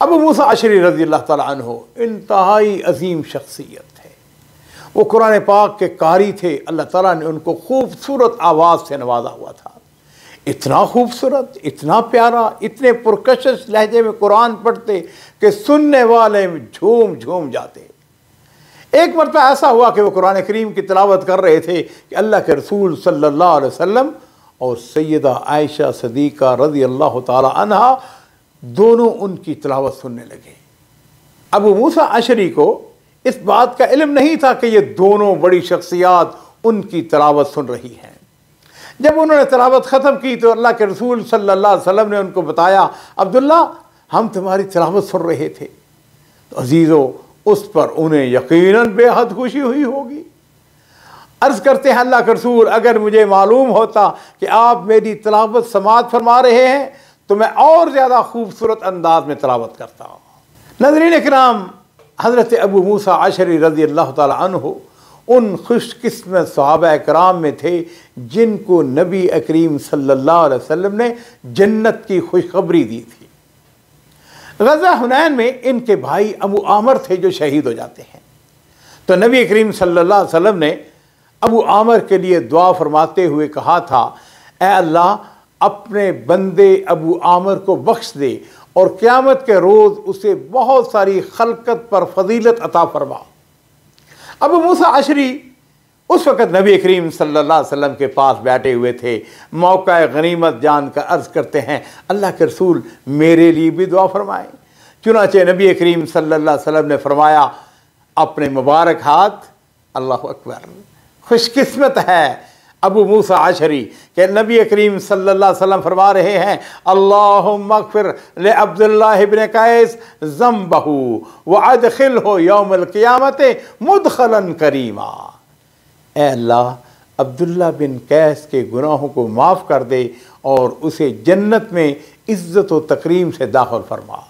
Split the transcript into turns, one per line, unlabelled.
अबू मूसा Ashari रज़ी अल्लाह ताला अन्हु इंतहाई अजीम शख्सियत थे। वो कुरान पाक के कारी थे। अल्लाह ताला ने उनको खूबसूरत आवाज़ से नवाजा हुआ था। इतना खूबसूरत, इतना प्यारा, इतने पुरकशिश लहजे में कुरान पढ़ते कि सुनने वाले झूम झूम जाते। एक मरतबा ऐसा हुआ कि वो कुरान करीम की तिलावत कर रहे थे कि अल्लाह के रसूल सल्लल्लाहु अलैहि वसल्लम और सैयदा आयशा सदीक़ा रज़ी अल्लाह ताला अन्हा दोनों उनकी तिलावत सुनने लगे। अबू मूसा अशरी को इस बात का इल्म नहीं था कि ये दोनों बड़ी शख्सियात उनकी तिलावत सुन रही हैं। जब उन्होंने तिलावत ख़त्म की तो अल्लाह के रसूल सल्लल्लाहु अलैहि वसल्लम ने उनको बताया, अब्दुल्ला हम तुम्हारी तिलावत सुन रहे थे। तो अजीज़ों, उस पर उन्हें यकीनन बेहद खुशी हुई होगी। अर्ज़ करते हैं अल्लाह के रसूल, अगर मुझे मालूम होता कि आप मेरी तिलावत समाअत फरमा रहे हैं तो मैं और ज़्यादा खूबसूरत अंदाज में तिलावत करता हूँ। नाज़रीन इकराम, हज़रत अबू मूसा अशरी रज़ी अल्लाह ताला अन्हु उन खुशकिस्मत सहाबा कराम में थे जिनको नबी करीम सल्लल्लाहु अलैहि वसल्लम ने जन्नत की खुशखबरी दी थी। ग़ज़वा हुनैन में इनके भाई अबू आमर थे जो शहीद हो जाते हैं। तो नबी करीम सल्लल्लाहु अलैहि वसल्लम ने अबू आमर के लिए दुआ फरमाते हुए कहा था, ऐ अल्लाह अपने बंदे अबू आमर को बख्श दे और क़यामत के रोज़ उसे बहुत सारी खलकत पर फजीलत अता फरमा। अबू मूसा अशरी उस वक़्त नबी करीम सल्लल्लाहु अलैहि वसल्लम के पास बैठे हुए थे। मौका गनीमत जानकर अर्ज़ करते हैं, अल्लाह के रसूल मेरे लिए भी दुआ फरमाएँ। चुनाचे नबी करीम सल्लल्लाहु अलैहि वसल्लम ने फरमाया, अपने मुबारक हाथ, अल्लाहु अकबर, खुशकिस्मत है अबू मूसा अशरी के नबी करीम सल्लल्लाहु अलैहि वसल्लम फरमा रहे हैं, अल्लाहुम्मा अग़फ़िर ले अब्दुल्लाह इब्न कैस ज़म्बहू व अदखिलहु यौमल क़ियामत मुदखलन करीमा। ए अल्लाह, अब्दुल्ला बिन कैस के गुनाहों को माफ़ कर दे और उसे जन्नत में इज़्ज़त व तकरीम से दाखिल फरमा।